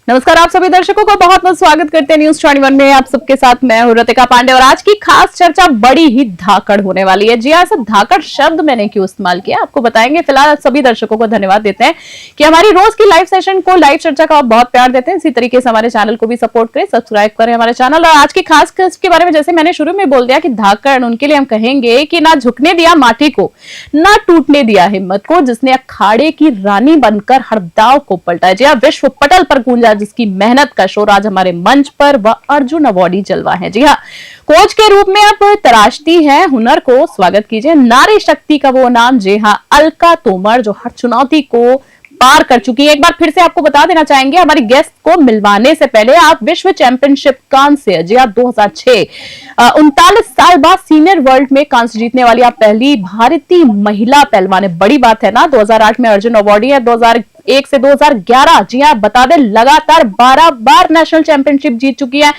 नमस्कार, आप सभी दर्शकों को बहुत बहुत स्वागत करते हैं न्यूज 21 में। आप सबके साथ मैं हूं रतिका पांडे और आज की खास चर्चा बड़ी ही धाकड़ होने वाली है। जी हाँ, सब धाकड़ शब्द मैंने क्यों इस्तेमाल किया आपको बताएंगे। फिलहाल सभी दर्शकों को धन्यवाद देते हैं कि हमारी रोज की लाइव सेशन को, लाइव चर्चा का आप बहुत प्यार देते हैं। इसी तरीके से हमारे चैनल को भी सपोर्ट करें, सब्सक्राइब करें हमारे चैनल। और आज की खास के बारे में जैसे मैंने शुरू में बोल दिया कि धाकड़, उनके लिए हम कहेंगे कि ना झुकने दिया माटी को, ना टूटने दिया हिम्मत को, जिसने अखाड़े की रानी बनकर हर दाव को पलटा। जी हाँ, विश्व पटल पर गूंजा जिसकी मेहनत का शोर, आज हमारे मंच पर वह अर्जुन अवार्डी जलवा है। जी हाँ, कोच के रूप में अब तराशती है हुनर को। स्वागत कीजिए नारी शक्ति का वो नाम, जी हाँ, अलका तोमर, जो हर चुनौती को पार कर चुकी है। एक बार फिर से आपको बता देना चाहेंगे हमारी गेस्ट को मिलवाने से पहले, आप विश्व चैंपियनशिप कांस्य, जी हाँ, 2006 39 साल बाद सीनियर वर्ल्ड में कांस्य जीतने वाली आप पहली भारतीय महिला पहलवान है। बड़ी बात है ना। 2008 में अर्जुन अवार्डी है, 2001 से 2011, जी हाँ, बता दें, लगातार 12 बार नेशनल चैंपियनशिप जीत चुकी है।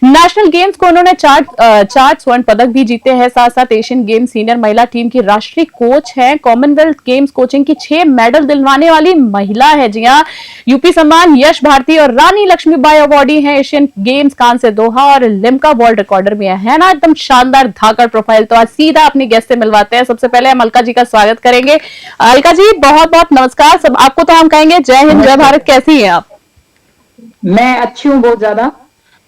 नेशनल गेम्स को उन्होंने चार स्वर्ण पदक भी जीते हैं। साथ साथ एशियन गेम्स सीनियर महिला टीम की राष्ट्रीय कोच है। कॉमनवेल्थ गेम्स कोचिंग की 6 मेडल दिलवाने वाली महिला है। जी हाँ, यूपी सम्मान यश भारती और रानी लक्ष्मीबाई अवार्डी है। एशियन गेम्स कांस्य दोहा और लिम्का वर्ल्ड रिकॉर्डर में है ना। एकदम शानदार धाकड़ प्रोफाइल। तो आज सीधा अपनी गेस्ट से मिलवाते हैं। सबसे पहले हम अलका जी का स्वागत करेंगे। अलका जी, बहुत बहुत नमस्कार। सब आपको तो हम कहेंगे जय हिंद, जय भारत। कैसी हैं आप? मैं अच्छी हूँ बहुत ज्यादा।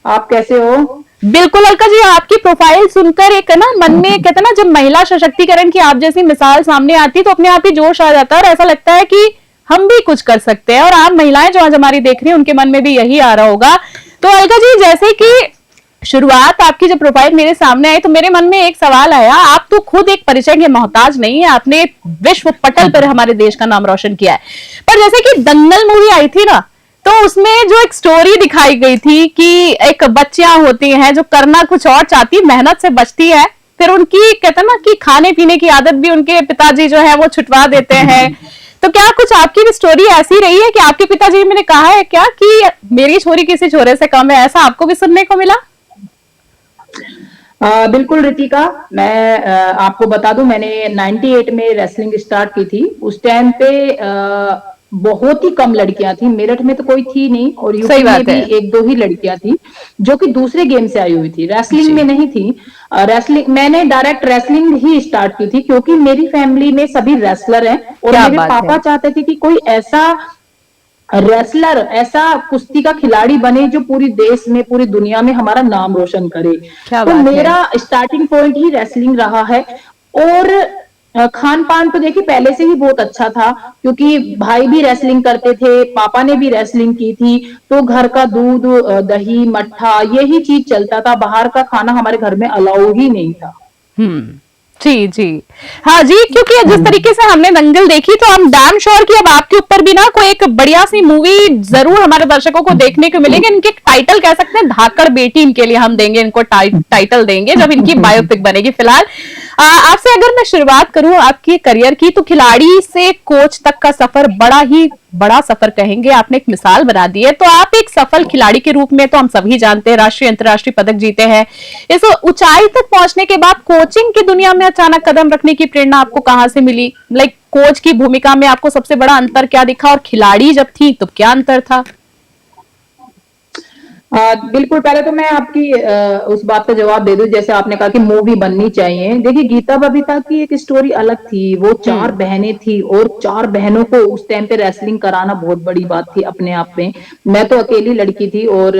आप कैसे हो? बिल्कुल अलका जी, आपकी प्रोफाइल सुनकर एक ना मन में कहते ना, जब महिला सशक्तिकरण की आप जैसी मिसाल सामने आती है तो अपने आप ही जोश आ जाता है और ऐसा लगता है कि हम भी कुछ कर सकते हैं। और आप महिलाएं जो आज हमारी देख रही हैं उनके मन में भी यही आ रहा होगा। तो अलका जी, जैसे कि शुरुआत आपकी जब प्रोफाइल मेरे सामने आई तो मेरे मन में एक सवाल आया। आप तो खुद एक परिचय के मोहताज नहीं है, आपने विश्व पटल पर हमारे देश का नाम रोशन किया है। पर जैसे कि दंगल मूवी आई थी ना, तो उसमें जो एक स्टोरी दिखाई गई थी कि एक बच्चियां होती हैं जो करना कुछ और चाहती, मेहनत से बचती है, फिर उनकी कहते ना कि खाने पीने की आदत भी उनके पिताजी जो है वो छुटवा देते हैं। तो क्या कुछ आपकी भी स्टोरी ऐसी रही है कि आपके पिताजी ने कहा है क्या कि मेरी छोरी किसी छोरे से कम है? ऐसा आपको भी सुनने को मिला? बिल्कुल रितिका, मैं आपको बता दूं, मैंने 98 में रेसलिंग स्टार्ट की थी। उस टाइम पे बहुत ही कम लड़कियां थी। मेरठ में तो कोई थी नहीं और यूपी में भी एक दो ही लड़कियां थी जो कि दूसरे गेम से आई हुई थी, रेसलिंग में नहीं थी। रेसलिंग मैंने डायरेक्ट रेसलिंग ही स्टार्ट की थी क्योंकि मेरी फैमिली में सभी रेसलर हैं और मेरे पापा चाहते थे कि कोई ऐसा रेसलर, ऐसा कुश्ती का खिलाड़ी बने जो पूरी देश में, पूरी दुनिया में हमारा नाम रोशन करे। तो मेरा स्टार्टिंग पॉइंट ही रेसलिंग रहा है। और खान पान तो देखिए पहले से ही बहुत अच्छा था क्योंकि भाई भी रेसलिंग करते थे, पापा ने भी रेसलिंग की थी। तो घर का दूध, दही, मट्ठा, यही चीज चलता था। बाहर का खाना हमारे घर में अलाउ ही नहीं था। जी जी, हाँ जी, क्योंकि जिस तरीके से हमने दंगल देखी तो हम डैम श्योर कि अब आपके ऊपर भी ना कोई एक बढ़िया सी मूवी जरूर हमारे दर्शकों को देखने को मिलेगी। इनके टाइटल कह सकते हैं धाकड़ बेटी, इनके लिए हम देंगे, इनको टाइटल देंगे जब इनकी बायोपिक बनेगी। फिलहाल आपसे अगर मैं शुरुआत करूं आपकी करियर की, तो खिलाड़ी से कोच तक का सफर बड़ा सफर कहेंगे, आपने एक मिसाल बना दी है। तो आप एक सफल खिलाड़ी के रूप में तो हम सभी जानते हैं, राष्ट्रीय अंतर्राष्ट्रीय पदक जीते हैं। इस ऊंचाई तक पहुंचने के बाद कोचिंग की दुनिया में अचानक कदम रखने की प्रेरणा आपको कहां से मिली? कोच की भूमिका में आपको सबसे बड़ा अंतर क्या दिखा और खिलाड़ी जब थी तो क्या अंतर था? बिल्कुल, पहले तो मैं आपकी उस बात का जवाब दे दूं, जैसे आपने कहा कि मूवी बननी चाहिए। देखिए, गीता बबीता की एक स्टोरी अलग थी। वो 4 बहनें थी और 4 बहनों को उस टाइम पे रेसलिंग कराना बहुत बड़ी बात थी अपने आप में। मैं तो अकेली लड़की थी और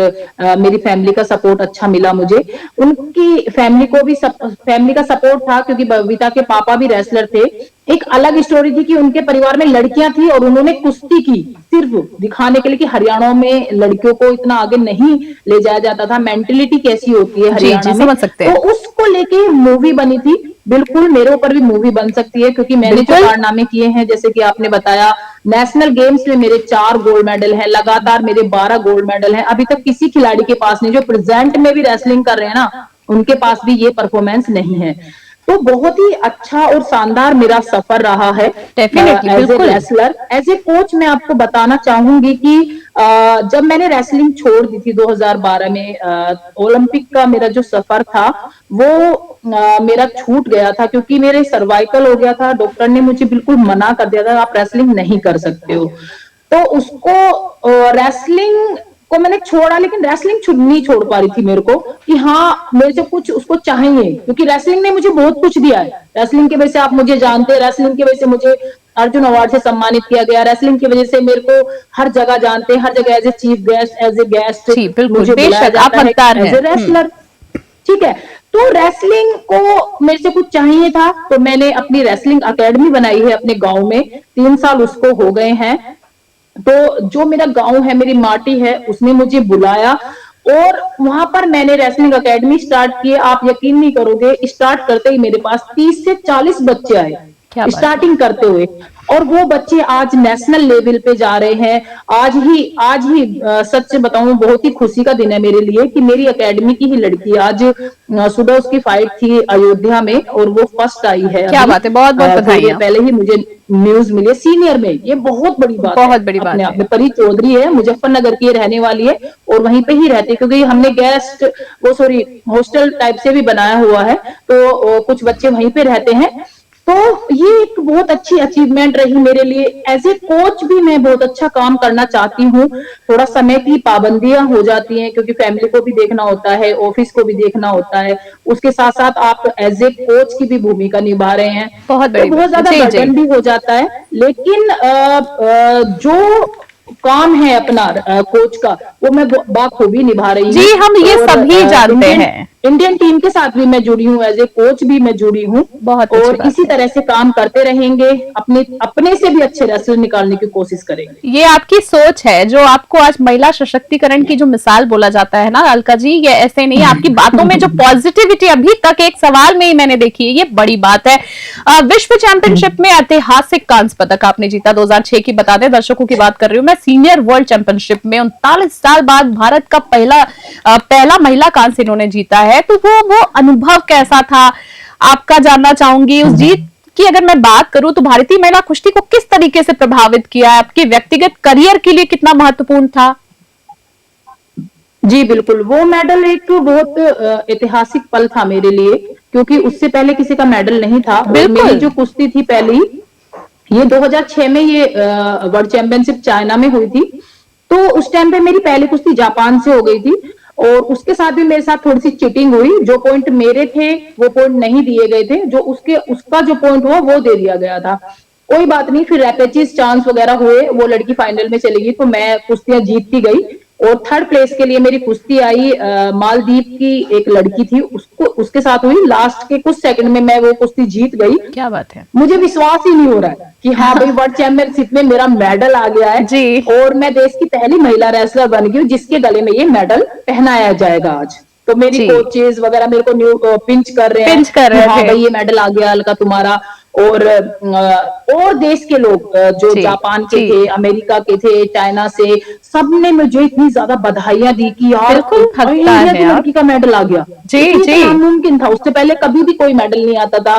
मेरी फैमिली का सपोर्ट अच्छा मिला मुझे। उनकी फैमिली को भी फैमिली का सपोर्ट था क्योंकि बबीता के पापा भी रेसलर थे। एक अलग स्टोरी थी कि उनके परिवार में लड़कियां थी और उन्होंने कुश्ती की सिर्फ दिखाने के लिए कि हरियाणा में लड़कियों को इतना आगे नहीं ले जाया जाता था। मेंटेलिटी कैसी होती है हरियाणा में, तो उसको लेके मूवी बनी थी। बिल्कुल मेरे ऊपर भी मूवी बन सकती है क्योंकि मैंने जो कारनामे किए हैं, जैसे कि आपने बताया, नेशनल गेम्स में मेरे 4 गोल्ड मेडल है, लगातार मेरे 12 गोल्ड मेडल है। अभी तक किसी खिलाड़ी के पास नहीं, जो प्रेजेंट में भी रेसलिंग कर रहे हैं ना, उनके पास भी ये परफॉर्मेंस नहीं है। तो बहुत ही अच्छा और शानदार मेरा सफर रहा है as a wrestler. As a coach मैं आपको बताना चाहूंगी कि जब मैंने रेसलिंग छोड़ दी थी 2012 में, ओलंपिक का मेरा जो सफर था वो मेरा छूट गया था क्योंकि मेरे सर्वाइकल हो गया था। डॉक्टर ने मुझे बिल्कुल मना कर दिया था, आप रेसलिंग नहीं कर सकते हो। तो उसको रेसलिंग को मैंने छोड़ा, लेकिन रेसलिंग नहीं छोड़ पा रही थी मेरे को, कि हाँ मेरे से कुछ उसको चाहिए, क्योंकि रेसलिंग ने मुझे बहुत कुछ दिया है। रेसलिंग की वजह से आप मुझे जानते हैं, रेसलिंग की वजह से मुझे अर्जुन अवार्ड से सम्मानित किया गया, रेसलिंग की वजह से मेरे को हर जगह जानते हैं, हर जगह as a chief guest, as a guest जी बिल्कुल, मुझे बुलाया बेशक आप जाता है हकदार एज ए हैं। रेसलर। ठीक है, तो रेसलिंग को मेरे से कुछ चाहिए था, तो मैंने अपनी रेसलिंग एकेडमी बनाई है अपने गांव में, 3 साल उसको हो गए हैं। तो जो मेरा गांव है, मेरी माटी है, उसने मुझे बुलाया और वहां पर मैंने रेसलिंग एकेडमी स्टार्ट की। आप यकीन नहीं करोगे, स्टार्ट करते ही मेरे पास 30 से 40 बच्चे आए क्या बात है। स्टार्टिंग करते हुए, और वो बच्चे आज नेशनल लेवल पे जा रहे हैं। आज ही सच बताऊं, बहुत ही खुशी का दिन है मेरे लिए कि मेरी एकेडमी की ही लड़की आज सुबह उसकी फाइट थी अयोध्या में और वो फर्स्ट आई है। क्या बात है, बहुत बहुत थोड़ी देर बधाई। पहले ही मुझे न्यूज मिली, सीनियर में, ये बहुत बड़ी बात है, बहुत बड़ी बात अपने है। आप में। परी चौधरी है, मुजफ्फरनगर की रहने वाली है और वहीं पे ही रहती है, क्योंकि हमने गेस्ट वो सॉरी हॉस्टल टाइप से भी बनाया हुआ है, तो कुछ बच्चे वहीं पे रहते हैं। तो ये एक बहुत अच्छी अचीवमेंट रही मेरे लिए। एज ए कोच भी मैं बहुत अच्छा काम करना चाहती हूँ। थोड़ा समय की पाबंदियां हो जाती हैं, क्योंकि फैमिली को भी देखना होता है, ऑफिस को भी देखना होता है, उसके साथ साथ आप एज ए कोच की भी भूमिका निभा रहे हैं, बहुत तो बड़ी बहुत बात। ज्यादा जी जी बर्डन भी हो जाता है। लेकिन जो काम है अपना कोच का, वो मैं बाखूबी निभा रही जी, हूँ। हम ये और सभी जानते हैं। इंडियन टीम के साथ भी मैं जुड़ी हूँ, एज ए कोच भी मैं जुड़ी हूँ, बहुत अच्छी और बात इसी है। तरह से काम करते रहेंगे, अपने से भी अच्छे रेसलर निकालने की कोशिश करेंगे। ये आपकी सोच है जो आपको आज महिला सशक्तिकरण की जो मिसाल बोला जाता है ना अलका जी, ये ऐसे नहीं, आपकी बातों में जो पॉजिटिविटी अभी तक एक सवाल में ही मैंने देखी है, ये बड़ी बात है। विश्व चैंपियनशिप में ऐतिहासिक कांस्य पदक आपने जीता 2006 की, बता दें दर्शकों की बात कर रही हूँ मैं। सीनियर वर्ल्ड चैंपियनशिप में 39 साल बाद भारत का पहला महिला कांस्य इन्होंने जीता है, तो वो अनुभव कैसा था आपका जानना चाहूंगी। उस जीत की अगर मैं बात करूं तो भारतीय महिला कुश्ती को किस तरीके से प्रभावित किया है, आपके व्यक्तिगत करियर के लिए कितना महत्वपूर्ण था? जी बिल्कुल, वो मेडल एक बहुत ऐतिहासिक पल था मेरे लिए, क्योंकि उससे पहले किसी का मेडल नहीं था। और मेरी जो कुश्ती थी पहली, ये 2006 में ये वर्ल्ड चैंपियनशिप चाइना में हुई थी। तो उस टाइम पे मेरी पहली कुश्ती जापान से हो गई थी, और उसके साथ भी मेरे साथ थोड़ी सी चीटिंग हुई। जो पॉइंट मेरे थे वो पॉइंट नहीं दिए गए थे, जो उसका जो पॉइंट हुआ वो दे दिया गया था। कोई बात नहीं, फिर रैपेचेस चांस वगैरह हुए, वो लड़की फाइनल में चली गई, तो मैं कुश्तियां जीतती गई। और थर्ड प्लेस के लिए मेरी कुश्ती आई मालदीव की एक लड़की थी, उसके साथ हुई। लास्ट के कुछ सेकंड में मैं वो कुश्ती जीत गई। क्या बात है। मुझे विश्वास ही नहीं हो रहा है कि हाँ भाई, वर्ल्ड चैंपियनशिप में मेरा मेडल आ गया है जी। और मैं देश की पहली महिला रेसलर बन गई हूँ जिसके गले में ये मेडल पहनाया जाएगा आज। तो मेरी कोचेज वगैरह मेरे को न्यू पिंच कर रहे हैं कि हाँ भाई, ये मेडल आ गया अलका तुम्हारा। और देश के लोग जो जापान के थे, अमेरिका के थे, चाइना से, सबने मुझे इतनी ज्यादा बधाइयां दी कि यार इंडिया की लड़की का मेडल आ गया। जी, नामुमकिन था, उससे पहले कभी भी कोई मेडल नहीं आता था।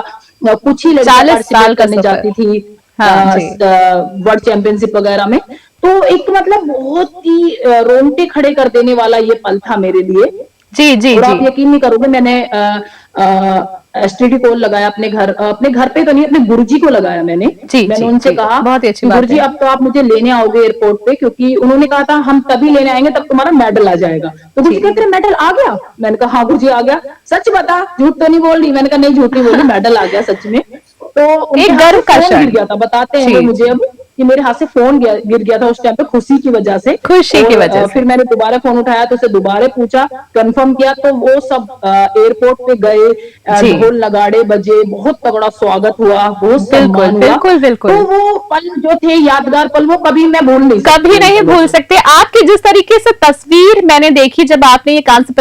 कुछ ही लड़कियां पार्टिसिपेट करने जाती थी वर्ल्ड चैंपियनशिप वगैरह में। तो एक मतलब बहुत ही रोंगटे खड़े कर देने वाला ये पल था मेरे लिए। जी जी और जी। आप यकीन नहीं करोगे, मैंने एसटीडी कॉल लगाया अपने घर पे तो नहीं, अपने गुरुजी को लगाया मैंने। मैंने उनसे कहा, गुरुजी अब तो आप मुझे लेने आओगे एयरपोर्ट पे, क्योंकि उन्होंने कहा था हम तभी लेने आएंगे तब तुम्हारा मेडल आ जाएगा। तो गुरुजी कहते मेडल आ गया? मैंने कहा हाँ गुरुजी आ गया। सच बता, झूठ तो नहीं बोल रही? मैंने कहा नहीं, झूठ नहीं बोल रही, मेडल आ गया सच में। तो एक गर्व का क्षण गिर गया था, बताते हैं मुझे अब कि मेरे हाथ से फोन गिर गया था उस टाइम पे, खुशी की वजह से। फिर मैंने दोबारा फोन उठाया तो उसे दोबारा पूछा, कंफर्म किया, तो वो सब एयरपोर्ट पे गए, ढोल नगाड़े बजे, बहुत तगड़ा स्वागत हुआ, बहुत सम्मान हुआ। तो वो पल जो थे यादगार पल, वो कभी मैं कभी नहीं भूल सकते। आपकी जिस तरीके से तस्वीर मैंने देखी जब आपने ये कांस्य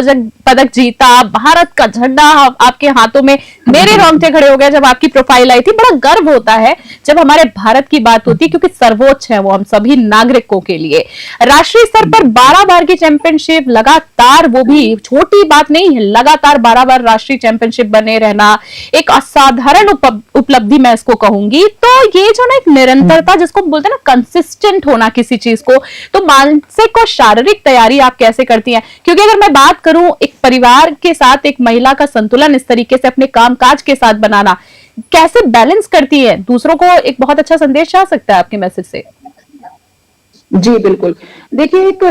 पदक जीता, भारत का झंडा आपके हाथों में, मेरे रोंगटे खड़े हो गए जब आपकी प्रोफाइल आई थी। बड़ा गर्व होता है जब हमारे भारत की बात होती है, क्योंकि सर्वोच्च है वो हम सभी नागरिकों के लिए। राष्ट्रीय स्तर पर 12 बार की चैंपियनशिप लगातार, वो भी छोटी बात नहीं है, लगातार 12 बार राष्ट्रीय चैंपियनशिप बने रहना एक असाधारण उपलब्धि मैं इसको कहूंगी। तो ये जो ना एक निरंतरता जिसको बोलते हैं ना, कंसिस्टेंट होना किसी चीज को, तो मानसिक और शारीरिक तैयारी आप कैसे करती हैं? क्योंकि अगर मैं बात करूं एक परिवार के साथ एक महिला का संतुलन इस तरीके से अपने कामकाज के साथ बनाना, कैसे बैलेंस करती है? दूसरों को एक बहुत अच्छा संदेश जा सकता है आपके मैसेज से। जी, बिल्कुल। देखिए एक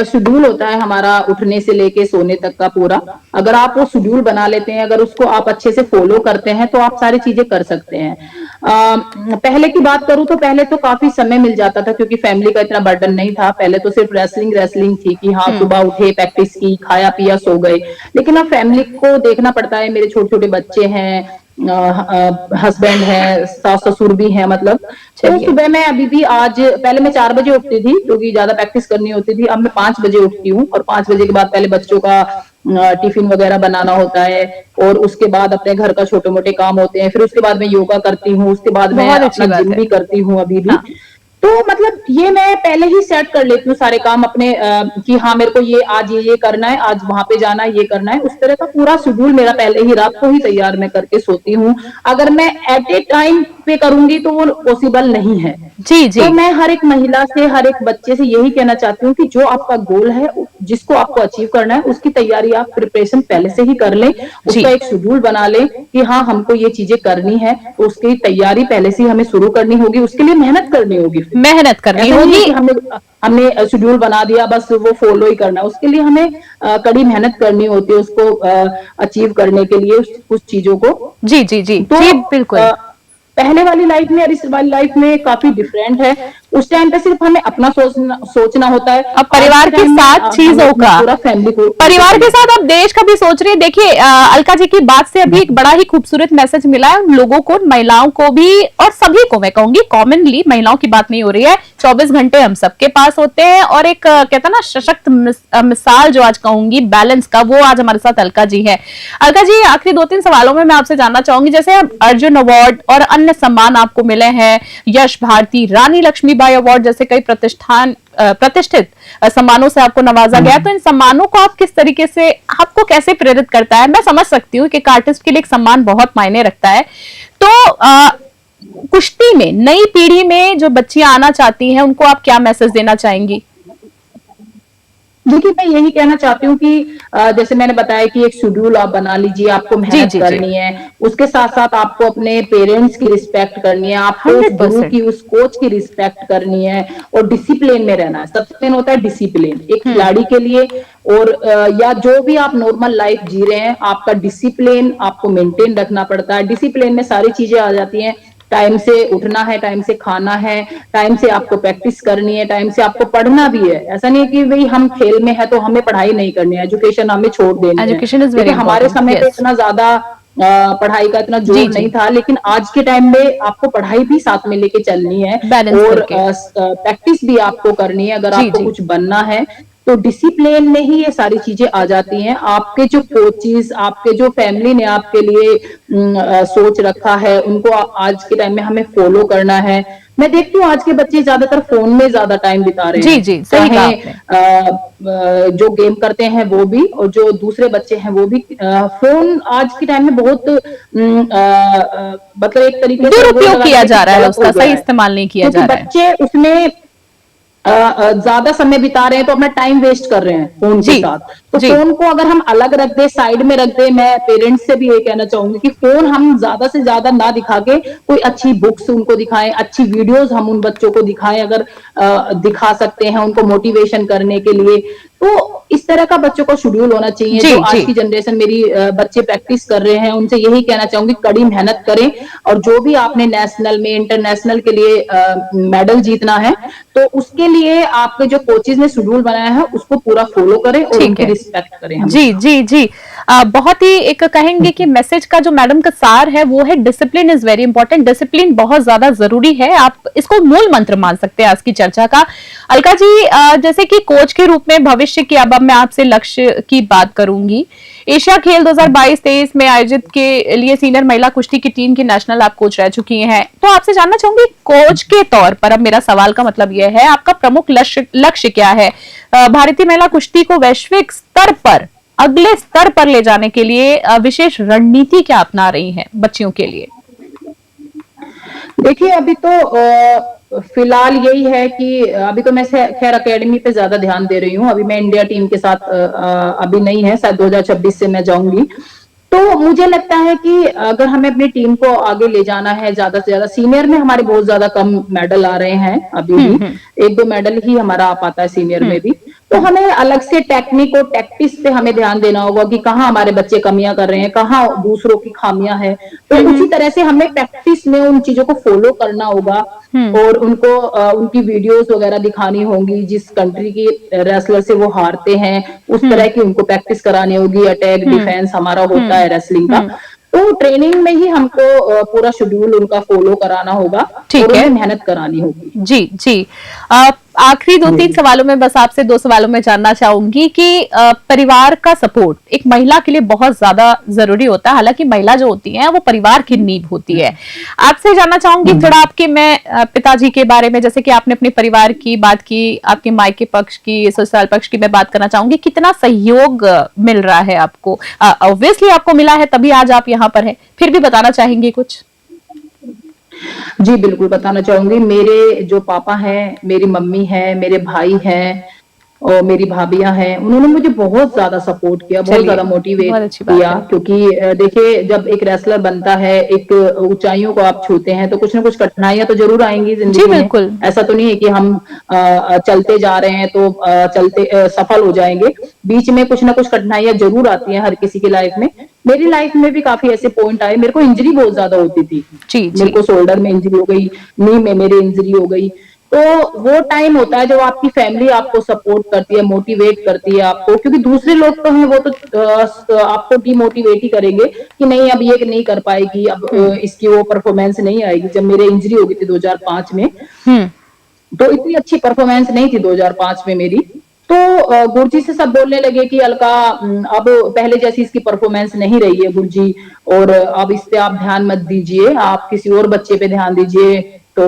शेड्यूल होता है हमारा उठने से लेके सोने तक का पूरा। अगर आप वो शेड्यूल बना लेते हैं, अगर उसको आप अच्छे से फ़ॉलो करते हैं, तो आप सारी चीज़ें कर सकते हैं। पहले की बात करूँ तो पहले तो काफ़ी समय मिल जाता था क्योंकि फैमिली का इतना बर्डन नहीं था। पहले तो सिर्फ़ रेसलिंग थी कि हाँ, हम्म। सुबह उठे, प्रैक्टिस की, खाया-पिया, सो गए। लेकिन अब फैमिली को देखना पड़ता है, मेरे छोटे-छोटे बच्चे हैं, हस्बैंड है, सास-ससुर भी हैं मतलब। तो चलिए। सुबह मैं अभी भी आज पहले मैं 4 बजे उठती थी क्योंकि ज़्यादा प्रैक्टिस करनी होती थी। अब मैं 5 बजे उठती हूँ और 5 बजे के बाद पहले बच्चों का टिफ़िन वगैरह बनाना होता है और उसके बाद अपने घर का छोटे-मोटे काम होते हैं। फिर उसके बाद मैं योगा करती हूँ, उसके बाद मैं बहुत अपना अच्छी बात जिम है। भी करती हूँ अभी भी। हाँ। तो मतलब ये मैं पहले ही सेट कर लेती हूँ सारे काम अपने कि हाँ मेरे को ये आज ये करना है, आज वहाँ पे जाना है, ये करना है। उस तरह का पूरा शेड्यूल मेरा पहले ही रात को ही तैयार मैं करके सोती हूँ। अगर मैं एट ए टाइम पे करूँगी तो वो पॉसिबल नहीं है। जी तो जी। मैं हर एक महिला से, हर एक बच्चे से यही कहना चाहती हूँ कि जो आपका गोल है, जिसको आपको अचीव करना है, उसकी तैयारी आप प्रिपरेशन पहले से ही कर लें। उसका जी। एक शेड्यूल बना लें कि हाँ, हमको ये चीज़ें करनी है, तो उसकी तैयारी पहले से ही हमें शुरू करनी होगी, उसके लिए मेहनत करनी होगी फिर। मेहनत करनी ऐसा नहीं है होगी। कि हमने हमने शेड्यूल बना दिया बस वो फॉलो ही करना है। उसके लिए हमें कड़ी मेहनत करनी होती है उसको अचीव करने के लिए उस चीज़ों को। जी जी जी तो जी बिल्कुल। पहले वाली लाइफ में और इस वाली लाइफ में काफ़ी डिफरेंट है। उस टाइम पे सिर्फ हमें अपना सोचना होता है। अब आज परिवार के के टाइम में साथ हमें चीजों अपना का, पूरा फैमिली को परिवार के देखना है। साथ आप देश का भी सोच रही है। देखिए अलका जी की बात से अभी एक बड़ा ही खूबसूरत मैसेज मिला है उन लोगों को, महिलाओं को भी और सभी को। मैं कहूंगी कॉमनली महिलाओं की बात नहीं हो रही है। 24 घंटे हम सबके पास होते हैं और एक कहता ना सशक्त मिसाल जो आज कहूंगी बैलेंस का, वो आज हमारे साथ अलका जी है। अलका जी, आखिरी 2-3 सवालों में मैं आपसे जानना चाहूंगी, जैसे अब अर्जुन अवार्ड और अन्य सम्मान आपको मिले हैं, यश भारती, रानी लक्ष्मीबाई अवार्ड जैसे कई प्रतिष्ठित सम्मानों से आपको नवाजा गया, तो इन सम्मानों को आप किस तरीके से, आपको कैसे प्रेरित करता है? मैं समझ सकती हूँ कि एक आर्टिस्ट के लिए एक सम्मान बहुत मायने रखता है। तो कुश्ती में नई पीढ़ी में जो बच्चियां आना चाहती हैं, उनको आप क्या मैसेज देना चाहेंगी? देखिए, मैं यही कहना चाहती हूँ कि जैसे मैंने बताया कि एक शेड्यूल आप बना लीजिए, आपको जी मेहनत जी जी। करनी है। उसके साथ-साथ आपको अपने पेरेंट्स की रिस्पेक्ट करनी है, आपको उस गुरु 100%। की, उस कोच की रिस्पेक्ट करनी है और डिसिप्लिन में रहना है। सबसे मेन होता है डिसिप्लिन, एक खिलाड़ी के लिए और या जो भी आप नॉर्मल लाइफ जी रहे हैं, आपका डिसिप्लिन आपको मेंटेन रखना पड़ता है। डिसिप्लिन में सारी चीज़ें आ जाती हैं। टाइम से उठना है, टाइम से खाना है, टाइम से आपको प्रैक्टिस करनी है, टाइम से आपको पढ़ना भी है। ऐसा नहीं है कि भई हम खेल में है तो हमें पढ़ाई नहीं करनी है, एजुकेशन हमें छोड़ देनी है। एजुकेशन इज वेरी देखिए हमारे इंपॉर्टेंट। समय पे यस। इतना ज़्यादा पढ़ाई का इतना जी जोर जी। नहीं था, लेकिन आज के टाइम में आपको पढ़ाई भी साथ में लेके चलनी है बैलेंस और करके। प्रैक्टिस भी आपको करनी है अगर जी आपको जी। कुछ बनना है। तो डिसिप्लिन में ही ये सारी चीज़ें आ जाती हैं। आपके जो कोचेज़, आपके जो फैमिली ने आपके लिए सोच रखा है, उनको आज के टाइम में हमें फॉलो करना है। मैं देखती हूँ आज के बच्चे ज़्यादातर फ़ोन में ज़्यादा टाइम बिता रहे जी हैं। जी, सही कहा चाहे आपने। जो गेम करते हैं वो भी और जो दूसरे बच्चे हैं वो भी। फ़ोन आज के टाइम में बहुत मतलब एक तरीके से वो दुरुपयोग लगा किया लीजिए कि जा रहा है गलत हो उसका, गया सही है। इस्तेमाल नहीं किया क्योंकि जा रहा है। बच्चे उसमें ज्यादा समय बिता रहे हैं तो अपना टाइम वेस्ट कर रहे हैं फोन के जी साथ। तो जी। फोन को अगर हम अलग रख दे, साइड में रख दे, मैं पेरेंट्स से भी ये कहना चाहूंगी कि फोन हम ज्यादा से ज्यादा ना दिखा के कोई अच्छी बुक्स उनको दिखाएं, अच्छी वीडियोस हम उन बच्चों को दिखाएं अगर दिखा सकते हैं उनको मोटिवेशन करने के लिए। तो इस तरह का बच्चों को शेड्यूल होना चाहिए। जी जो जी। आज की जनरेशन मेरी बच्चे प्रैक्टिस कर रहे हैं उनसे यही कहना चाहूंगी कड़ी मेहनत करें और जो भी आपने नेशनल में इंटरनेशनल के लिए मेडल जीतना है तो उसके लिए आपके जो कोचेज ने शेड्यूल बनाया है उसको पूरा फॉलो करें और ठीक उनकी है। रिस्पेक्ट करें जी हमेशा। जी जी। बहुत ही एक कहेंगे कि मैसेज का जो मैडम का सार है वो है discipline is very important. Discipline बहुत ज्यादा जरूरी है, आप इसको मूल मंत्र मान सकते हैं आज की चर्चा का। अलका जी, जैसे कि कोच के रूप में भविष्य की, अब मैं आपसे लक्ष्य की बात करूंगी। एशिया खेल 2022-23 में आयोजित के लिए सीनियर महिला कुश्ती की टीम की नेशनल आप कोच रह चुकी हैं, तो आपसे जानना चाहूंगी कोच के तौर पर, अब मेरा सवाल का मतलब यह है, आपका प्रमुख लक्ष्य क्या है? भारतीय महिला कुश्ती को वैश्विक स्तर पर, अगले स्तर पर ले जाने के लिए विशेष रणनीति क्या अपना रही हैं बच्चियों के लिए? देखिए अभी तो फिलहाल यही है कि अभी तो मैं खैर एकेडमी पे ज्यादा ध्यान दे रही हूँ। अभी मैं इंडिया टीम के साथ अभी नहीं है, शायद 2026 से मैं जाऊंगी। तो मुझे लगता है कि अगर हमें अपनी टीम को आगे ले जाना है, ज्यादा से ज्यादा, सीनियर में हमारे बहुत ज्यादा कम मेडल आ रहे हैं अभी भी, एक दो मेडल ही हमारा आ पाता है सीनियर में भी। तो हमें अलग से टेक्निक और टैक्टिस पे हमें ध्यान देना होगा कि कहाँ हमारे बच्चे कमियां कर रहे हैं, कहाँ दूसरों की खामियां हैं। तो उसी तरह से हमें प्रैक्टिस में उन चीजों को फॉलो करना होगा और उनको उनकी वीडियोस वगैरह दिखानी होंगी, जिस कंट्री की रेसलर से वो हारते हैं उस तरह की उनको प्रैक्टिस करानी होगी। अटैक डिफेंस हमारा होता है रेसलिंग का, तो ट्रेनिंग में ही हमको पूरा शेड्यूल उनका फॉलो कराना होगा और उन्हें मेहनत करानी होगी। जी जी। आखिरी 2-3 सवालों में, बस आपसे 2 सवालों में जानना चाहूंगी कि परिवार का सपोर्ट एक महिला के लिए बहुत ज्यादा जरूरी होता है। हालांकि महिला जो होती है वो परिवार की नींव होती है। आपसे जानना चाहूंगी थोड़ा आपके, मैं पिताजी के बारे में, जैसे कि आपने अपने परिवार की बात की, आपके मायके पक्ष की, ससुराल पक्ष की मैं बात करना चाहूंगी, कितना सहयोग मिल रहा है आपको? ऑब्वियसली आपको मिला है तभी आज आप यहाँ पर हैं, फिर भी बताना चाहेंगे कुछ? जी बिल्कुल बताना चाहूंगी। मेरे जो पापा हैं, मेरी मम्मी है, मेरे भाई हैं और मेरी भाभियां हैं, उन्होंने मुझे बहुत ज्यादा सपोर्ट किया, बहुत ज्यादा मोटिवेट किया। क्योंकि देखिए, जब एक रेसलर बनता है, एक ऊंचाइयों को आप छूते हैं, तो कुछ ना कुछ कठिनाइयां तो जरूर आएंगी जिंदगी में। ऐसा तो नहीं है कि हम चलते जा रहे हैं तो चलते सफल हो जाएंगे। बीच में कुछ ना कुछ कठिनाइयां जरूर आती हैं हर किसी की लाइफ में। मेरी लाइफ में भी काफी ऐसे पॉइंट आए। मेरे को इंजरी बहुत ज्यादा होती थी। मेरे को शोल्डर में इंजरी हो गई, नी में मेरे इंजरी हो गई। तो वो टाइम होता है जब आपकी फैमिली आपको सपोर्ट करती है, मोटिवेट करती है आपको, क्योंकि दूसरे लोग तो हैं वो तो आपको डिमोटिवेट ही करेंगे कि नहीं अब ये नहीं कर पाएगी, अब इसकी वो परफॉर्मेंस नहीं आएगी। जब मेरे इंजरी हो गई थी 2005 में, तो इतनी अच्छी परफॉर्मेंस नहीं थी 2005 में मेरी। तो गुरुजी से सब बोलने लगे कि अलका अब पहले जैसी इसकी परफॉर्मेंस नहीं रही है गुरुजी, और अब इस पे आप ध्यान मत दीजिए, आप किसी और बच्चे पे ध्यान दीजिए। तो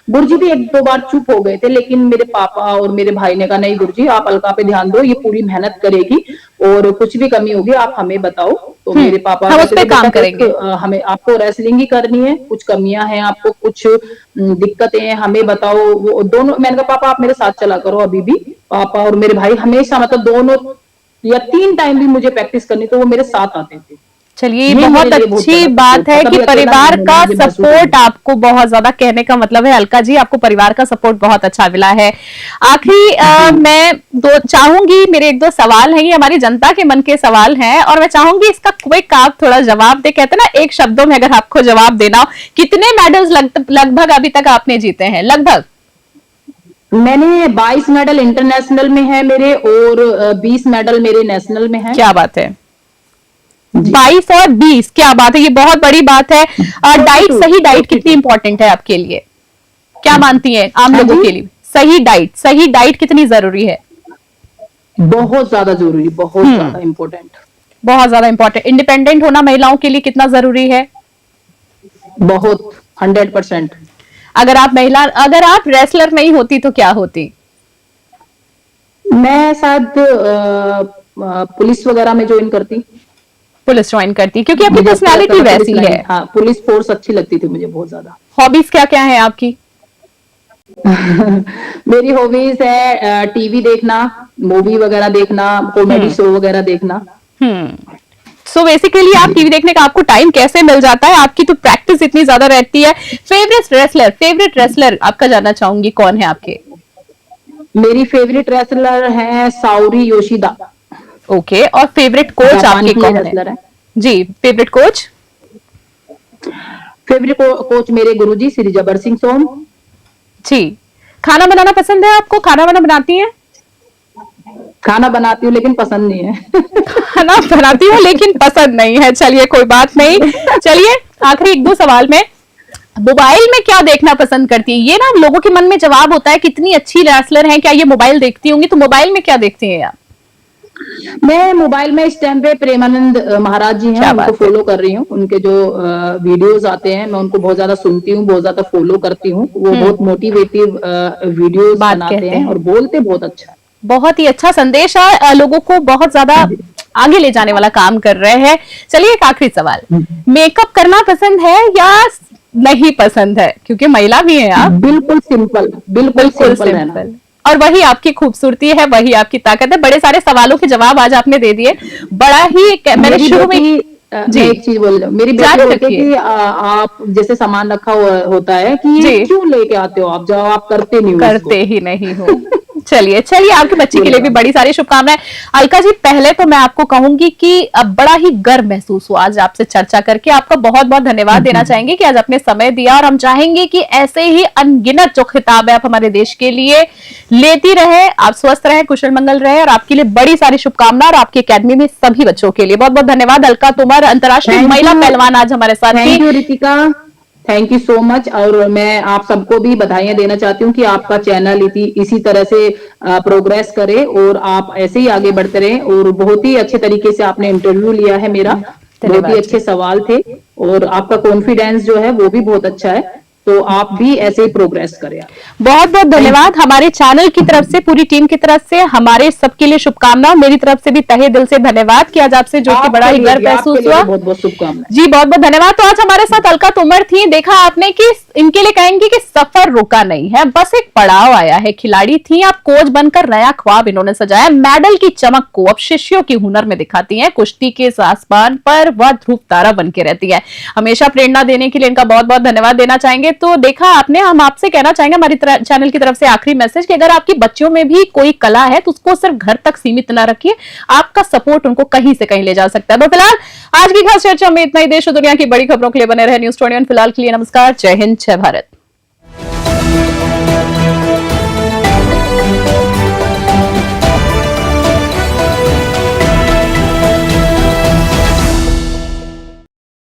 गुरुजी भी 1-2 बार चुप हो गए थे, लेकिन मेरे पापा और मेरे भाई ने कहा नहीं गुरुजी, आप अलका पे ध्यान दो, ये पूरी मेहनत करेगी और कुछ भी कमी होगी आप हमें बताओ। तो मेरे पापा हम उस पे काम करेंगे, हमें आपको रेसलिंग ही करनी है, कुछ कमियां हैं आपको, कुछ दिक्कतें हैं, हमें बताओ। वो दोनों, मैंने कहा पापा आप मेरे साथ चला करो अभी भी। पापा और मेरे भाई हमेशा, मतलब 2 या 3 टाइम भी मुझे प्रैक्टिस करनी तो वो मेरे साथ आते थे। चलिए, ये बहुत अच्छी बात है कि परिवार का सपोर्ट आपको बहुत ज्यादा, कहने का मतलब है अलका जी आपको परिवार का सपोर्ट बहुत अच्छा मिला है। आखिरी मैं चाहूंगी, मेरे 1-2 सवाल हैं, ये हमारी जनता के मन के सवाल हैं और मैं चाहूंगी इसका क्विक आप थोड़ा जवाब दे। कहते ना एक शब्दों में अगर आपको जवाब देना हो, कितने मेडल्स लगभग अभी तक आपने जीते हैं? लगभग मैंने 22 मेडल इंटरनेशनल में है मेरे, और 20 मेडल मेरे नेशनल में है। क्या बात है, 22 और 20, क्या बात है, ये बहुत बड़ी बात है। डाइट, सही डाइट कितनी इंपॉर्टेंट है आपके लिए? क्या मानती हैं आम लोगों के लिए सही डाइट कितनी जरूरी है? बहुत ज्यादा जरूरी, बहुत ज्यादा इम्पोर्टेंट, बहुत ज्यादा इम्पोर्टेंट। इंडिपेंडेंट होना महिलाओं के लिए कितना जरूरी है? बहुत, 100%। अगर आप रेसलर नहीं होती तो क्या होती? मैं शायद पुलिस वगैरह में ज्वाइन करती, क्योंकि आपकी पर्सनालिटी वैसी है। हाँ, पुलिस फोर्स अच्छी लगती थी मुझे बहुत ज्यादा। हॉबीज क्या क्या है आपकी? मेरी हॉबीज है टीवी देखना, मूवी वगैरह देखना, कॉमेडी शो वगैरह देखना। सो बेसिकली आप टीवी देखने का आपको टाइम कैसे मिल जाता है? आपकी तो प्रैक्टिस इतनी ज्यादा रहती है। फेवरेट रेसलर आपका जानना चाहूंगी, कौन है आपके? मेरी फेवरेट रेसलर है साओरी योशिदा। ओके, और फेवरेट कोच आपके कौन है? जी, फेवरेट कोच? फेवरेट कोच मेरे गुरुजी श्री जबर सिंह सोम जी। खाना बनाना पसंद है आपको? खाना बनाती हैं? खाना बनाती हूँ लेकिन पसंद नहीं है। खाना बनाती हूँ लेकिन पसंद नहीं है, चलिए कोई बात नहीं। चलिए आखिरी 1-2 सवाल में, मोबाइल में क्या देखना पसंद करती है? ये ना लोगों के मन में जवाब होता है, कितनी अच्छी रेसलर है, क्या ये मोबाइल देखती होंगी? तो मोबाइल में क्या देखती हैं आप? मैं मोबाइल में इस टाइम पे प्रेमानंद महाराज जी हैं, उनको फॉलो कर रही हूँ। उनके जो वीडियोस आते हैं मैं उनको बहुत ज्यादा सुनती हूँ, बहुत ज्यादा फॉलो करती हूँ। वो बहुत मोटिवेटिव वीडियोस बनाते हैं और बोलते बहुत अच्छा है। बहुत ही अच्छा संदेश है, लोगों को बहुत ज्यादा आगे ले जाने वाला काम कर रहे हैं। चलिए एक आखिरी सवाल, मेकअप करना पसंद है या नहीं पसंद है? क्योंकि महिला भी है आप। बिल्कुल सिंपल, बिल्कुल सिंपल। और वही आपकी खूबसूरती है, वही आपकी ताकत है। बड़े सारे सवालों के जवाब आज आपने दे दिए। बड़ा ही मैंने शुरू में मैं एक चीज बोल रही हूँ, मेरी बेटी बोलती है कि आप जैसे सामान रखा हुआ होता है कि ये क्यों लेके आते हो आप, जब आप करते नहीं हो, करते ही नहीं हो। चलिए चलिए, आपके बच्चे के लिए भी बड़ी सारी शुभकामनाएं। अलका जी, पहले तो मैं आपको कहूंगी कि अब बड़ा ही गर्व महसूस हुआ आज आपसे चर्चा करके। आपका बहुत बहुत धन्यवाद देना चाहेंगे कि आज आपने समय दिया, और हम चाहेंगे कि ऐसे ही अनगिनत जो खिताब है आप हमारे देश के लिए लेती रहे। आप स्वस्थ रहे, कुशल मंगल रहे, और आपके लिए बड़ी सारी शुभकामनाएं, और आपकी अकेडमी में सभी बच्चों के लिए बहुत बहुत धन्यवाद। अलका तोमर, अंतर्राष्ट्रीय महिला पहलवान, आज हमारे साथ। Thank you Ritika, thank you so much. और मैं आप सबको भी बधाइयां देना चाहती हूँ कि आपका चैनल इसी तरह से प्रोग्रेस करे और आप ऐसे ही आगे बढ़ते रहें। और बहुत ही अच्छे तरीके से आपने इंटरव्यू लिया है मेरा, बहुत ही अच्छे सवाल थे, और आपका कॉन्फिडेंस जो है वो भी बहुत अच्छा है, तो आप भी ऐसे ही प्रोग्रेस करें। बहुत बहुत धन्यवाद। हमारे चैनल की तरफ से, पूरी टीम की तरफ से, हमारे सबके लिए शुभकामनाएं। मेरी तरफ से भी तहे दिल से धन्यवाद कि आज आपसे जुड़ के बड़ा ही गर्व महसूस हुआ। बहुत बहुत शुभकामनाएं जी, बहुत बहुत धन्यवाद। तो आज हमारे साथ अलका तोमर थी। देखा आपने कि इनके लिए कहेंगे कि सफर रुका नहीं है, बस एक पड़ाव आया है। खिलाड़ी थी, अब कोच बनकर नया ख्वाब इन्होंने सजाया। मेडल की चमक को अब शिष्यों की हुनर में दिखाती हैं। कुश्ती के इस आसमान पर वह ध्रुव तारा बन के रहती है। हमेशा प्रेरणा देने के लिए इनका बहुत बहुत धन्यवाद देना चाहेंगे। तो देखा आपने, हम आपसे कहना चाहेंगे हमारी चैनल की तरफ से आखिरी मैसेज कि अगर आपकी बच्चों में भी कोई कला है तो उसको सिर्फ घर तक सीमित ना रखिए, आपका सपोर्ट उनको कहीं से कहीं ले जा सकता है। तो फिलहाल आज की खास चर्चा में इतना ही। देश और दुनिया की बड़ी खबरों के लिए बने रहे न्यूज़ 21। फिलहाल के लिए नमस्कार, जय हिंद, जय भारत।